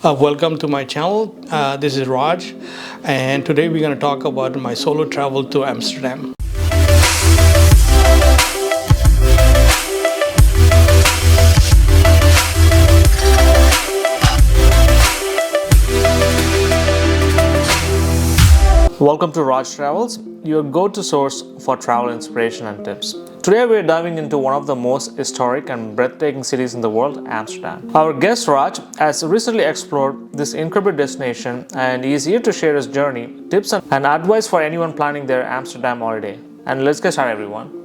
Welcome to my channel. This is Raj, and today we're going to talk about my solo travel to Amsterdam. Welcome to Raj Travels, your go-to source for travel inspiration and tips. Today we're diving into one of the most historic and breathtaking cities in the world, Amsterdam. Our guest Raj has recently explored this incredible destination and he is here to share his journey, tips and advice for anyone planning their Amsterdam holiday. And let's get started, everyone.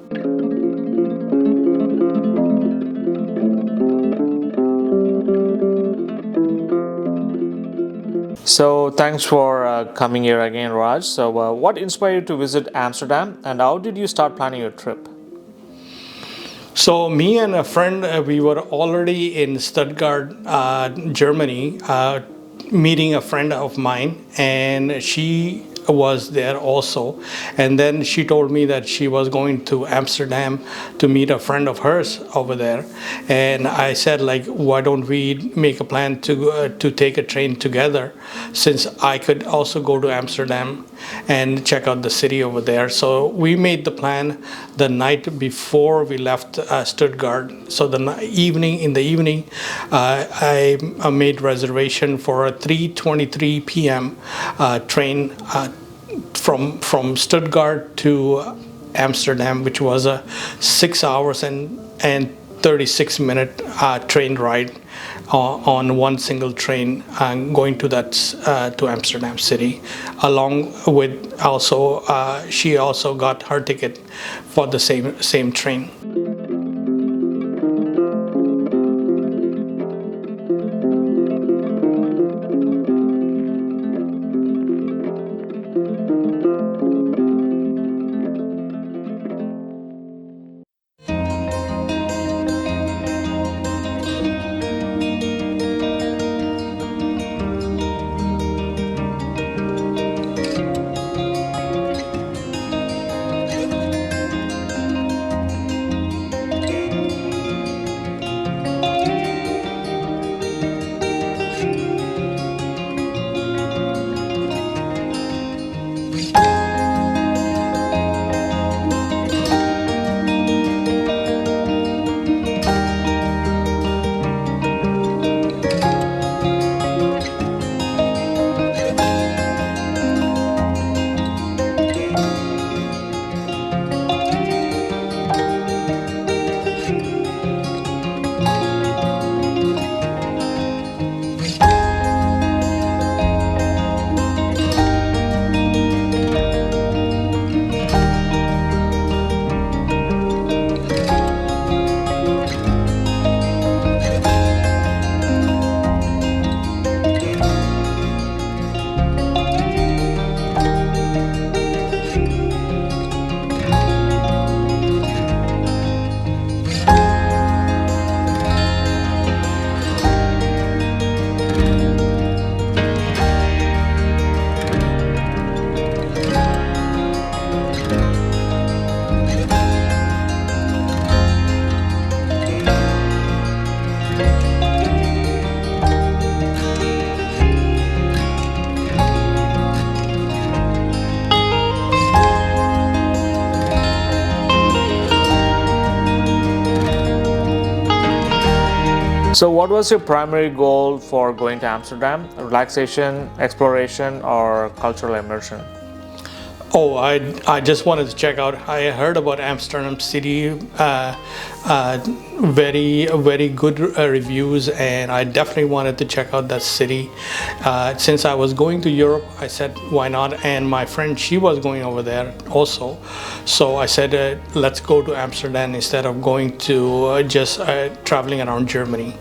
So thanks for coming here again, Raj. So what inspired you to visit Amsterdam and how did you start planning your trip? So me and a friend, we were already in Stuttgart, Germany, meeting a friend of mine, and she was there also. And then she told me that she was going to Amsterdam to meet a friend of hers over there. And I said, like, why don't we make a plan to take a train together, since I could also go to Amsterdam and check out the city over there. So we made the plan the night before we left Stuttgart. So in the evening, I made reservation for a 3:23 p.m. Train from Stuttgart to Amsterdam, which was a 6 hours and 36-minute train ride on one single train going to to Amsterdam city. Along with also, she also got her ticket for the same train. So what was your primary goal for going to Amsterdam? Relaxation, exploration, or cultural immersion? Oh, I just wanted to check out. I heard about Amsterdam city, very good reviews, and I definitely wanted to check out that city. Since I was going to Europe, I said, why not? And my friend, she was going over there also. So I said, let's go to Amsterdam instead of going to just traveling around Germany.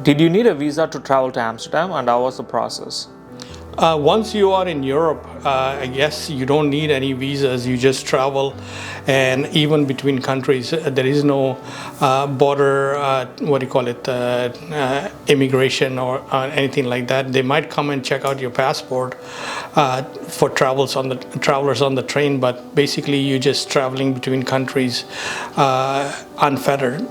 Did you need a visa to travel to Amsterdam, and how was the process? Once you are in Europe, I guess you don't need any visas. You just travel, and even between countries, there is no border. What do you call it? Immigration or anything like that. They might come and check out your passport for travelers on the train, but basically you're just traveling between countries unfettered.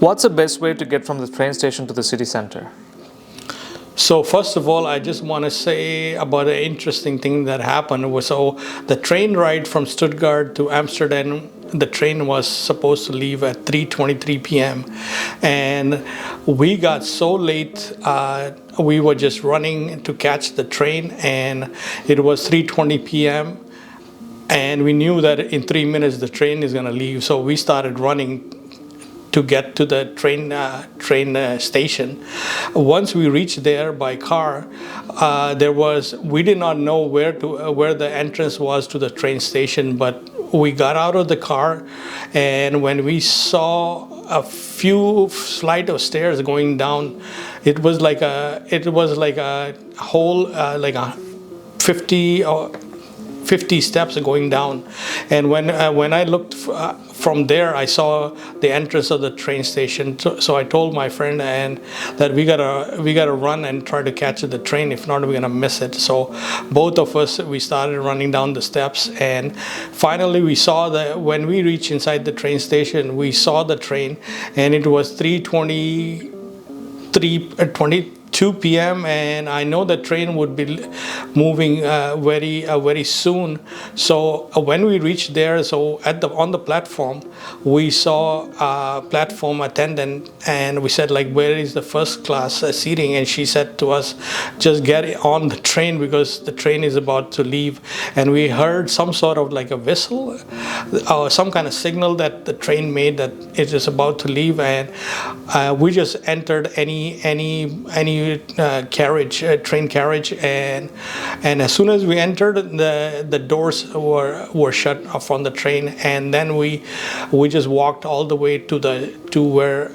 What's the best way to get from the train station to the city center? So first of all, I just want to say about an interesting thing that happened. So the train ride from Stuttgart to Amsterdam, the train was supposed to leave at 3:23 p.m. and we got so late. We were just running to catch the train, and it was 3:20 p.m. and we knew that in 3 minutes the train is going to leave. So we started running to get to the train station. Once we reached there by car, we did not know where the entrance was to the train station, but we got out of the car, and when we saw a few flight of stairs going down, it was like a whole like a 50 steps going down. And when I looked from there, I saw the entrance of the train station. So I told my friend that we gotta run and try to catch the train. If not, we're gonna miss it. So both of us, we started running down the steps, and finally we saw when we reached inside the train station, we saw the train, and it was 3:23 2 p.m. and I know the train would be moving very soon. So when we reached there, so on the platform, we saw a platform attendant, and we said like, where is the first class seating? And she said to us, just get on the train because the train is about to leave. And we heard some sort of like a whistle or some kind of signal that the train made that it is about to leave, and we just entered any carriage, train carriage, and as soon as we entered, the doors were shut off on the train, and then we just walked all the way to where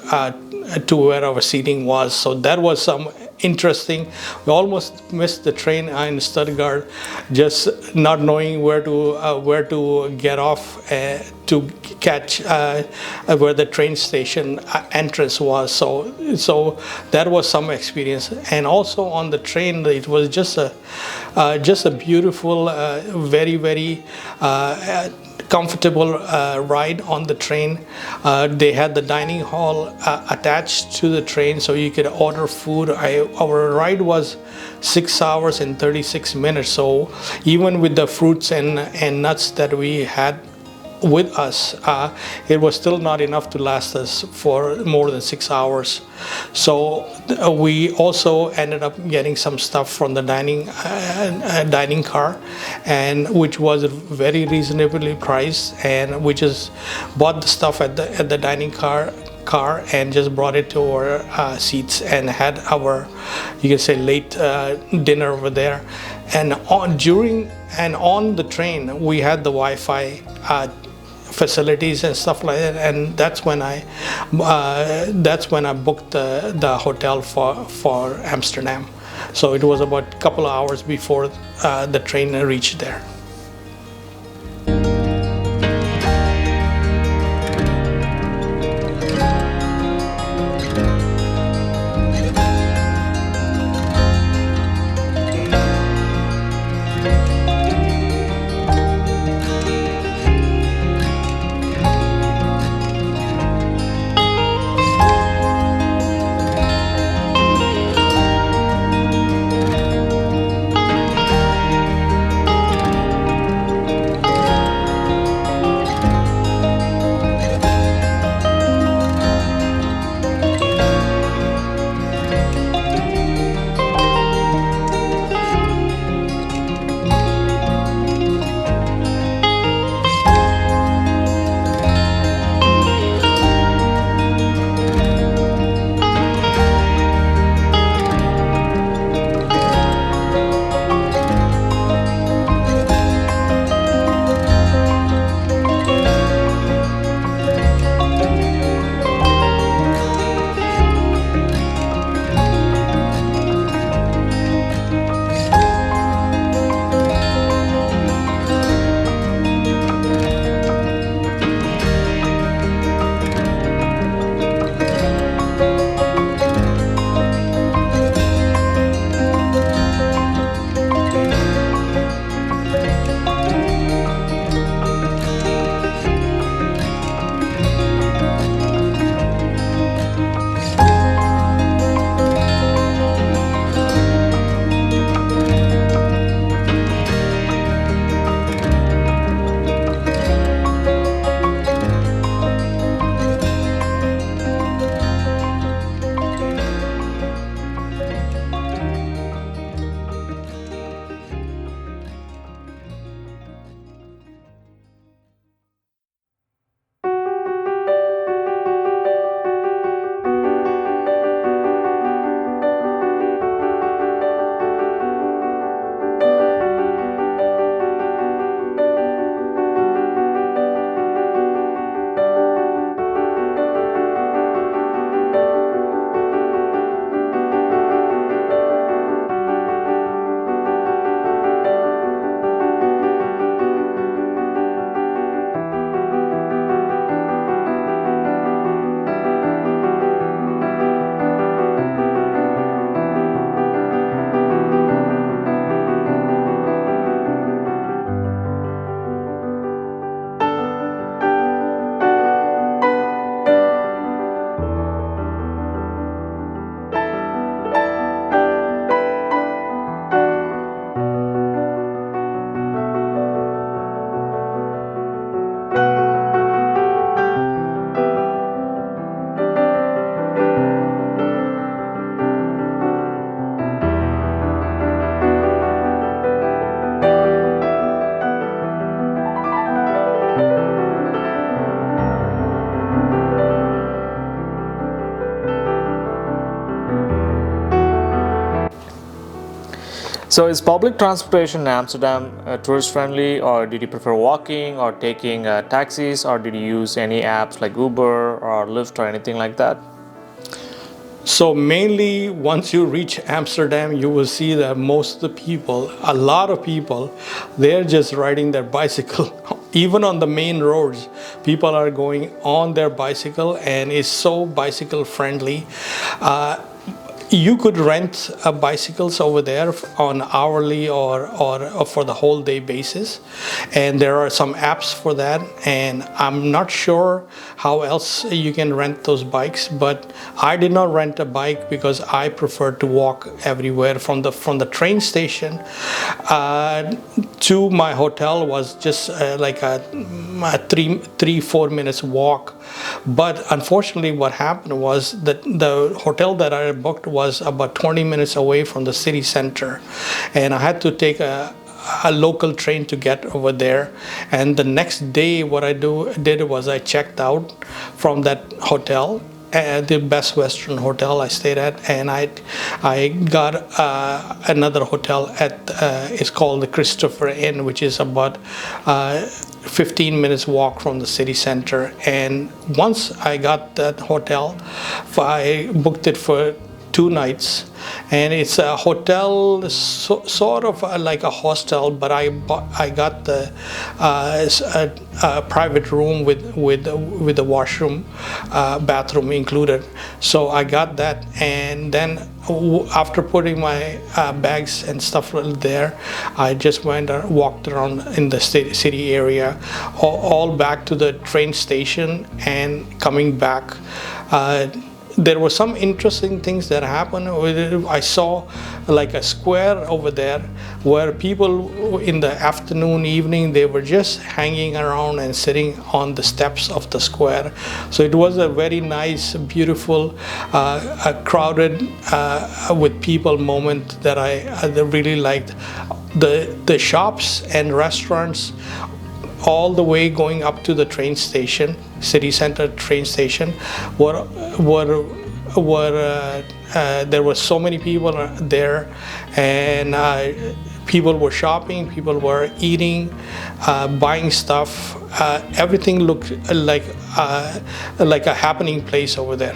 our seating was. So that was some interesting. We almost missed the train in Stuttgart, just not knowing where to get off to catch where the train station entrance was. So that was some experience. And also on the train, it was just a beautiful, very comfortable ride on the train. They had the dining hall attached to the train, so you could order food. Our ride was 6 hours and 36 minutes, so even with the fruits and nuts that we had with us, it was still not enough to last us for more than 6 hours. So we also ended up getting some stuff from the dining car, and which was very reasonably priced, and we just bought the stuff at the dining car and just brought it to our seats and had our, you can say, late dinner over there. And on the train we had the Wi-Fi facilities and stuff like that, and that's when I booked the hotel for Amsterdam. So it was about a couple of hours before the train reached there. So is public transportation in Amsterdam tourist friendly, or did you prefer walking or taking taxis, or did you use any apps like Uber or Lyft or anything like that? So mainly once you reach Amsterdam, you will see that most of the people, a lot of people, they're just riding their bicycle. Even on the main roads, people are going on their bicycle, and it's so bicycle friendly. You could rent bicycles over there on hourly or for the whole day basis, and there are some apps for that, and I'm not sure how else you can rent those bikes, but I did not rent a bike because I prefer to walk everywhere. From the train station to my hotel was just like a 3-4 minutes walk. But unfortunately what happened was that the hotel that I booked was about 20 minutes away from the city center, and I had to take a local train to get over there. And the next day what I did was I checked out from that hotel, the Best Western Hotel I stayed at, and I got another hotel at it's called the Christopher Inn, which is about 15 minutes walk from the city center. And once I got that hotel, I booked it for 2 nights, and it's a hotel, sort of like a hostel, but I got the a private room with the washroom, bathroom included. So I got that, and then after putting my bags and stuff there, I just went and walked around in the city area, all back to the train station and coming back. There were some interesting things that happened. I saw like a square over there where people in the afternoon, evening, they were just hanging around and sitting on the steps of the square. So it was a very nice, beautiful, crowded with people moment that I really liked. The shops and restaurants all the way going up to the train station, city center train station, there were so many people there, and people were shopping, people were eating, buying stuff. Everything looked like a happening place over there.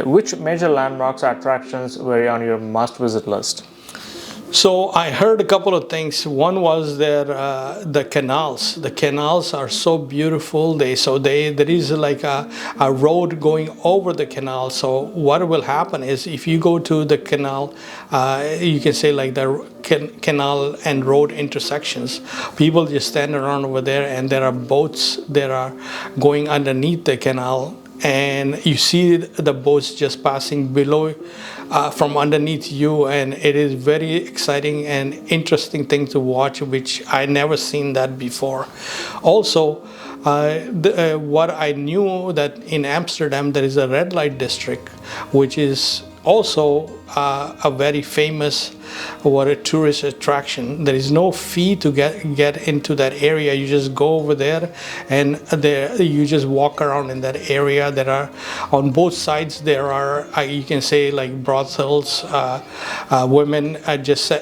Which major landmarks or attractions were on your must-visit list? So I heard a couple of things. One was the canals. The canals are so beautiful. There is like a road going over the canal. So what will happen is if you go to the canal, you can say like the canal and road intersections. People just stand around over there, and there are boats that are going underneath the canal, and you see the boats just passing below from underneath you, and it is very exciting and interesting thing to watch, which I never seen that before. Also, what I knew that in Amsterdam there is a red light district, which is also a very famous a tourist attraction. There is no fee to get into that area. You just go over there, and there you just walk around in that area. There are on both sides there are you can say like brothels, women just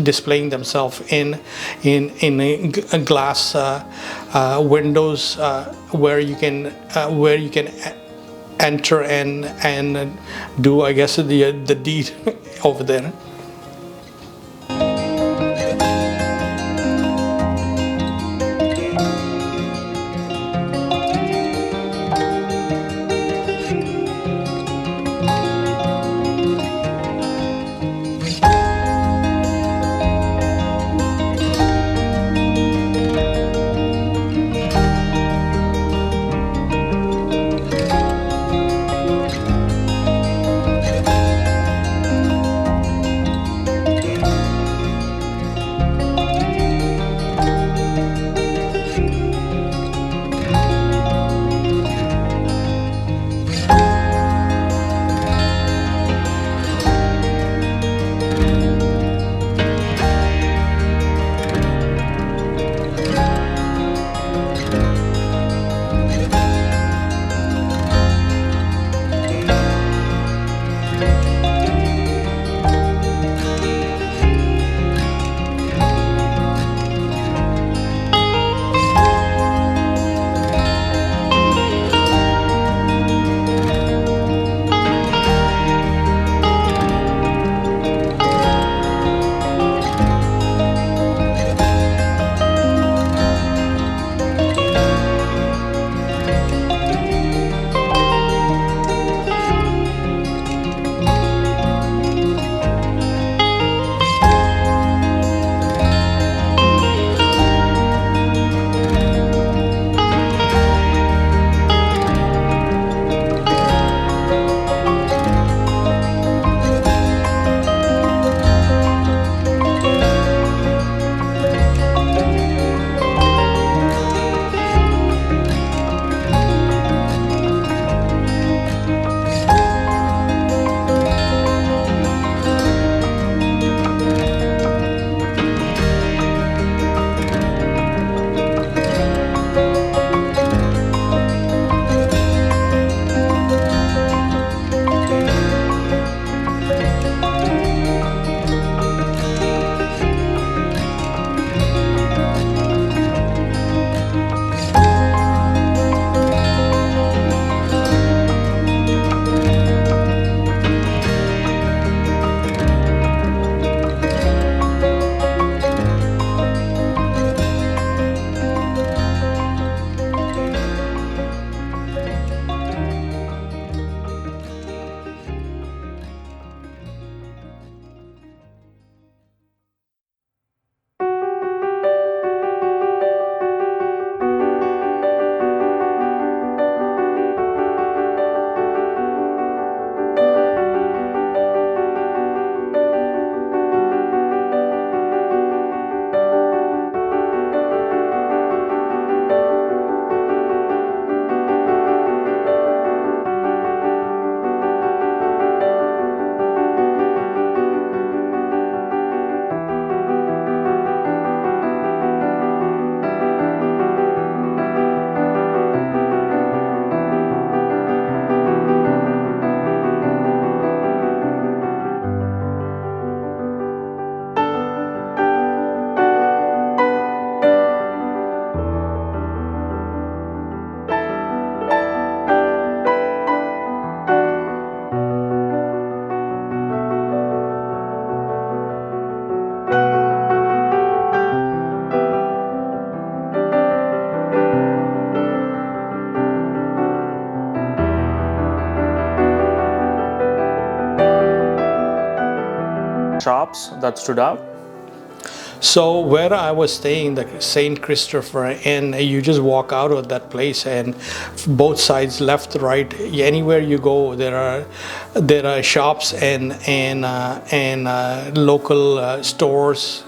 displaying themselves in glass windows where you can enter and do, I guess, the deed over there. shops that stood out? So where I was staying, the St. Christopher Inn, you just walk out of that place, and both sides, left, right, anywhere you go, there are shops and local stores,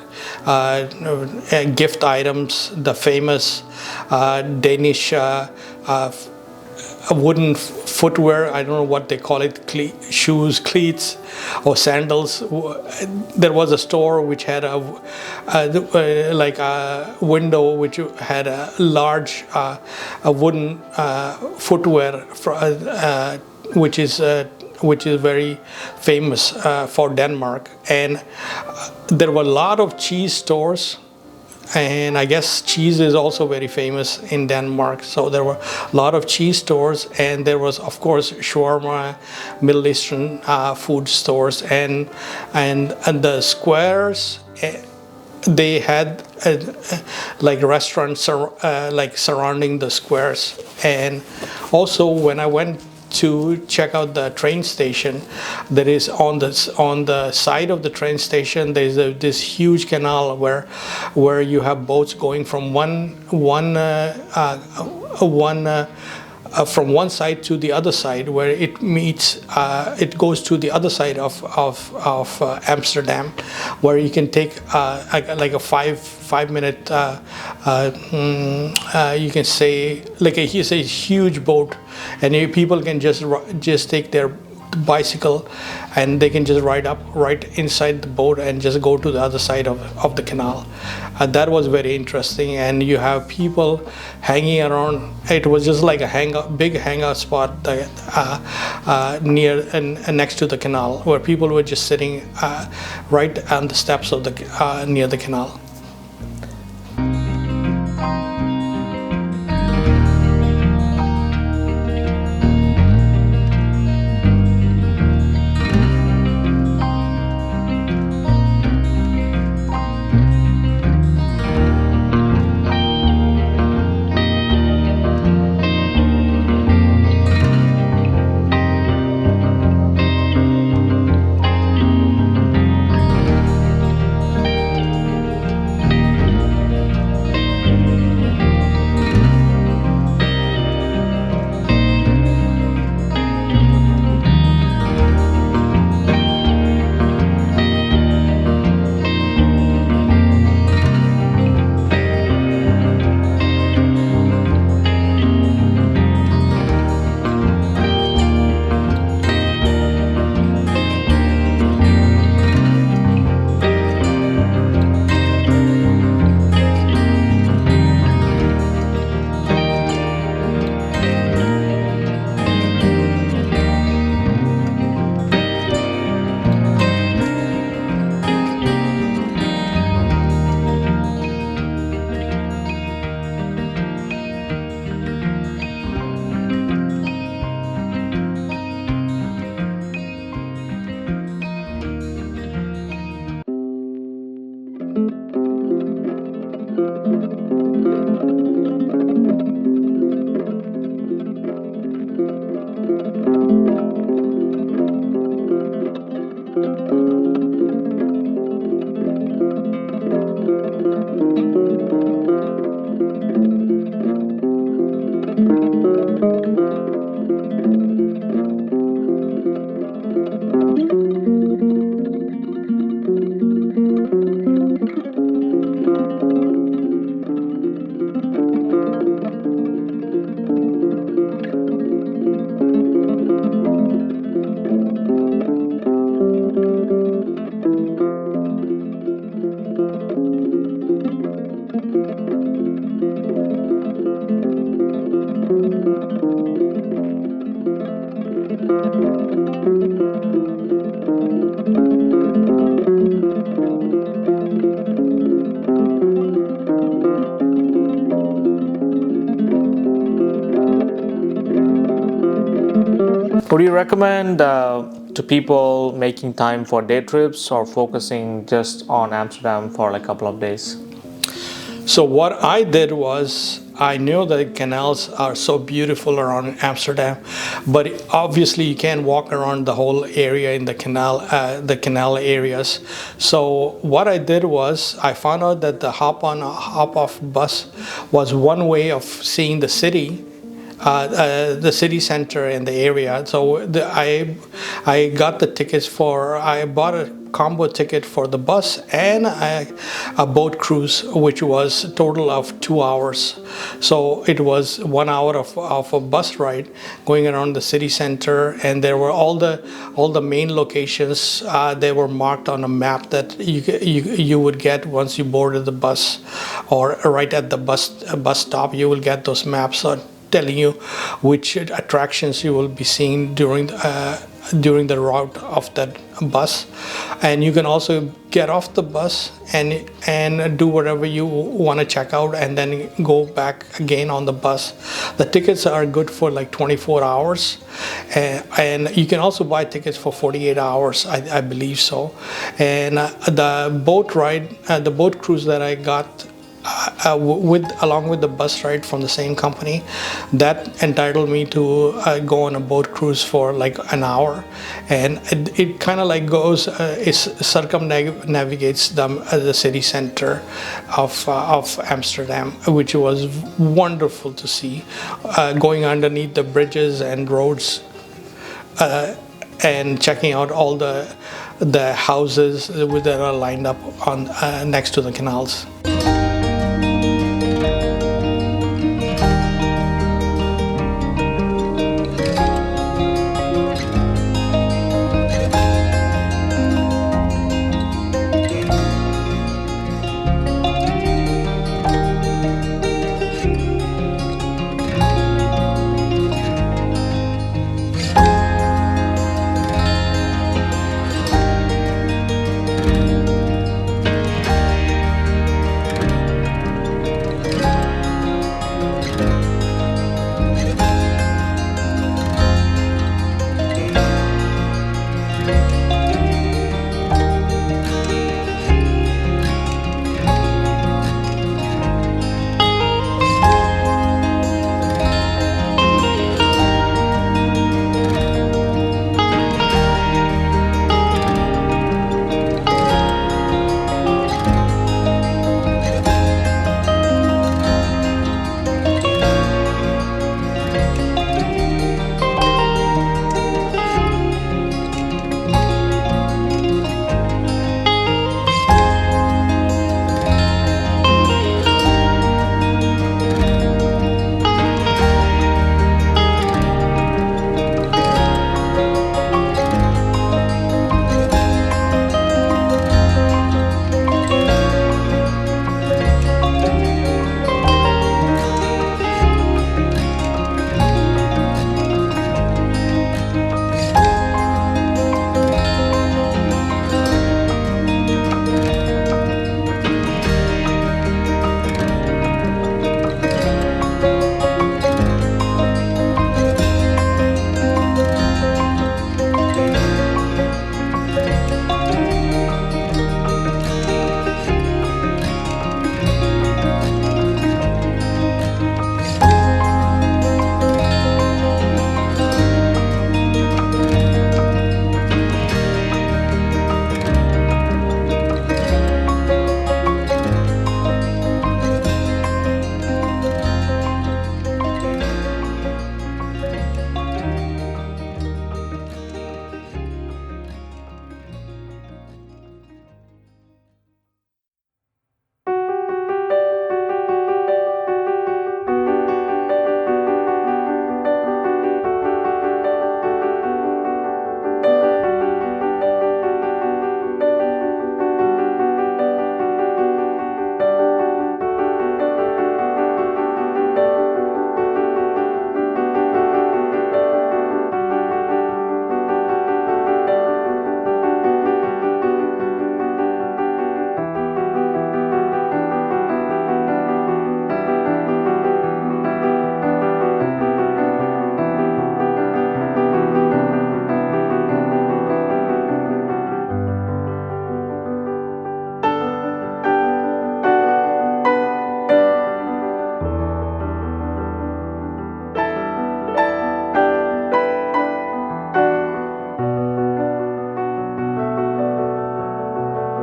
gift items, the famous Danish wooden footwear. I don't know what they call it, shoes, cleats, or sandals. There was a store which had like a window which had a large wooden footwear which is very famous for Denmark. And there were a lot of cheese stores, and I guess cheese is also very famous in Denmark. So there were a lot of cheese stores, and there was, of course, shawarma, Middle Eastern food stores, and the squares. They had like restaurants like surrounding the squares. And also when I went to check out the train station, there is on the side of the train station there's this huge canal where you have boats going from from one side to the other side, where it meets. It goes to the other side of Amsterdam, where you can take like a 5 minute. You can say like a huge boat, and people can just take their bicycle, and they can just ride up right inside the boat and just go to the other side of the canal. That was very interesting, and you have people hanging around. It was just like a big hangout spot near and next to the canal, where people were just sitting right on the steps of the near the canal. Would you recommend to people making time for day trips or focusing just on Amsterdam for like a couple of days? So what I did was I know that canals are so beautiful around Amsterdam, but obviously you can't walk around the whole area in the canal areas. So what I did was I found out that the hop on hop off bus was one way of seeing the city, the city center and the area. So I got the tickets for, I bought a combo ticket for the bus and a boat cruise, which was a total of 2 hours. So it was 1 hour of a bus ride going around the city center, and there were all the main locations. They were marked on a map that you would get once you boarded the bus, or right at the bus stop. You will get those maps on telling you which attractions you will be seeing during the route of that bus. And you can also get off the bus and do whatever you want to check out, and then go back again on the bus. The tickets are good for like 24 hours, and you can also buy tickets for 48 hours, I believe so. And the boat ride, the boat cruise that I got along with the bus ride from the same company, that entitled me to go on a boat cruise for like an hour, and it kind of like goes, it circumnavigates the city center of Amsterdam, which was wonderful to see, going underneath the bridges and roads, and checking out all the houses that are lined up on next to the canals.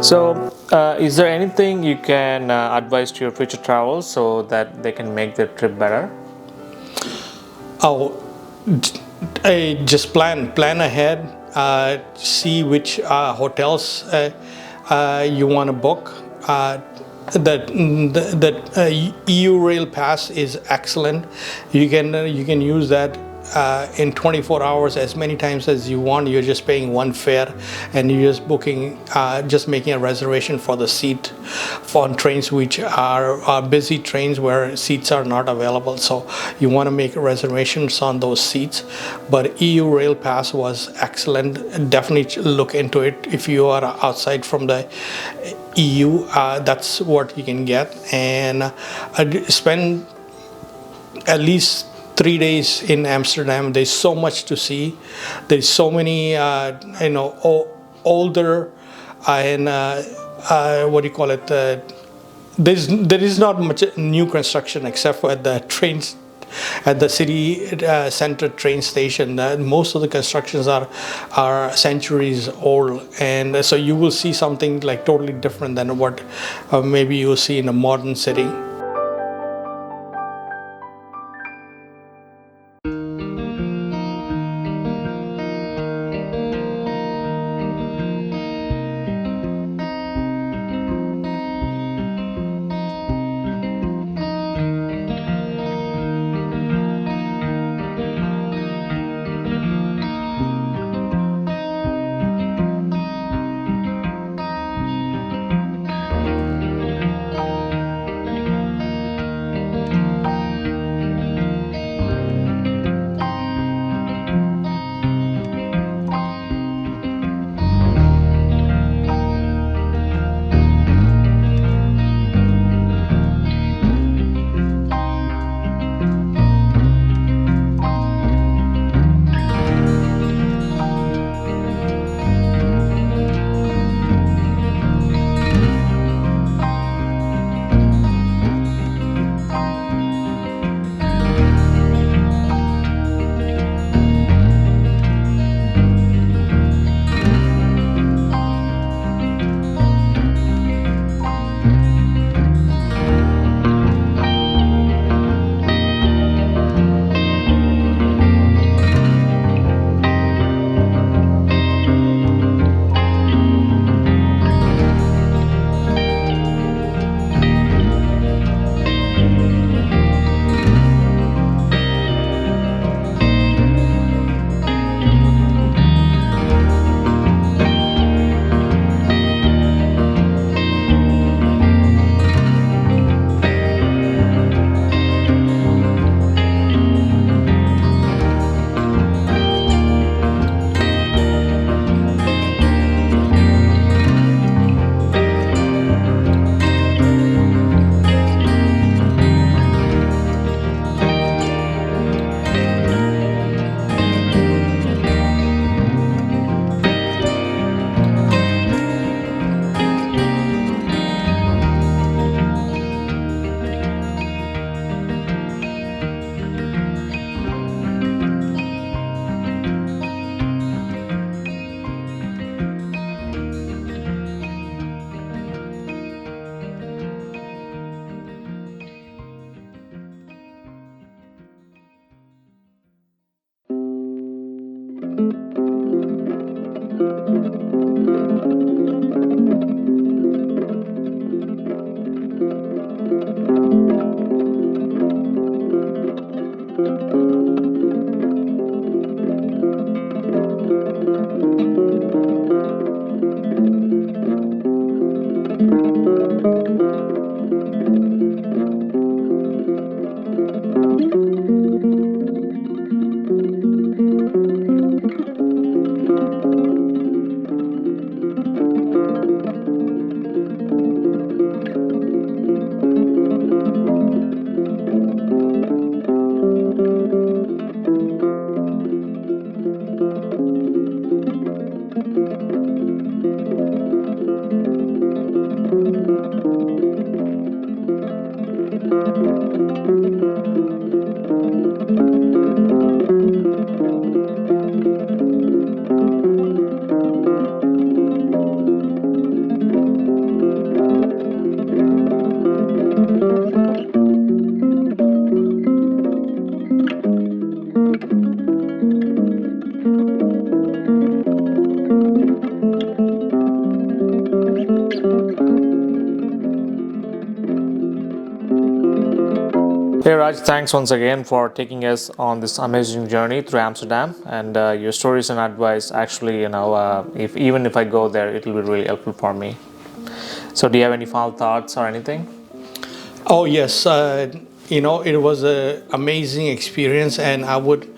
So, is there anything you can advise to your future travels so that they can make their trip better? Oh, just plan ahead. See which hotels you want to book. That EU Rail Pass is excellent. You can use that in 24 hours as many times as you want. You're just paying one fare, and you're just booking, just making a reservation for the seat for trains which are busy trains where seats are not available. So you want to make reservations on those seats. But EU Rail Pass was excellent. Definitely look into it if you are outside from the EU. That's what you can get, and spend at least 3 days in Amsterdam. There's so much to see. There's so many, older and what do you call it? There is not much new construction except for at the trains, at the city center train station. Most of the constructions are centuries old, and so you will see something like totally different than what maybe you will see in a modern city. Raj, thanks once again for taking us on this amazing journey through Amsterdam, and your stories and advice actually, if even if I go there, it will be really helpful for me. So, do you have any final thoughts or anything? Oh, yes. It was an amazing experience, and I would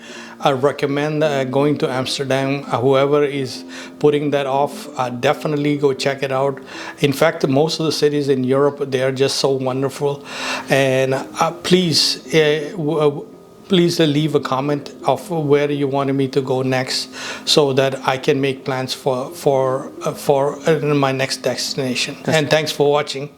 recommend going to Amsterdam. Whoever is putting that off, definitely go check it out. In fact, most of the cities in Europe, they are just so wonderful. And please leave a comment of where you wanted me to go next, so that I can make plans for my next destination. And thanks for watching.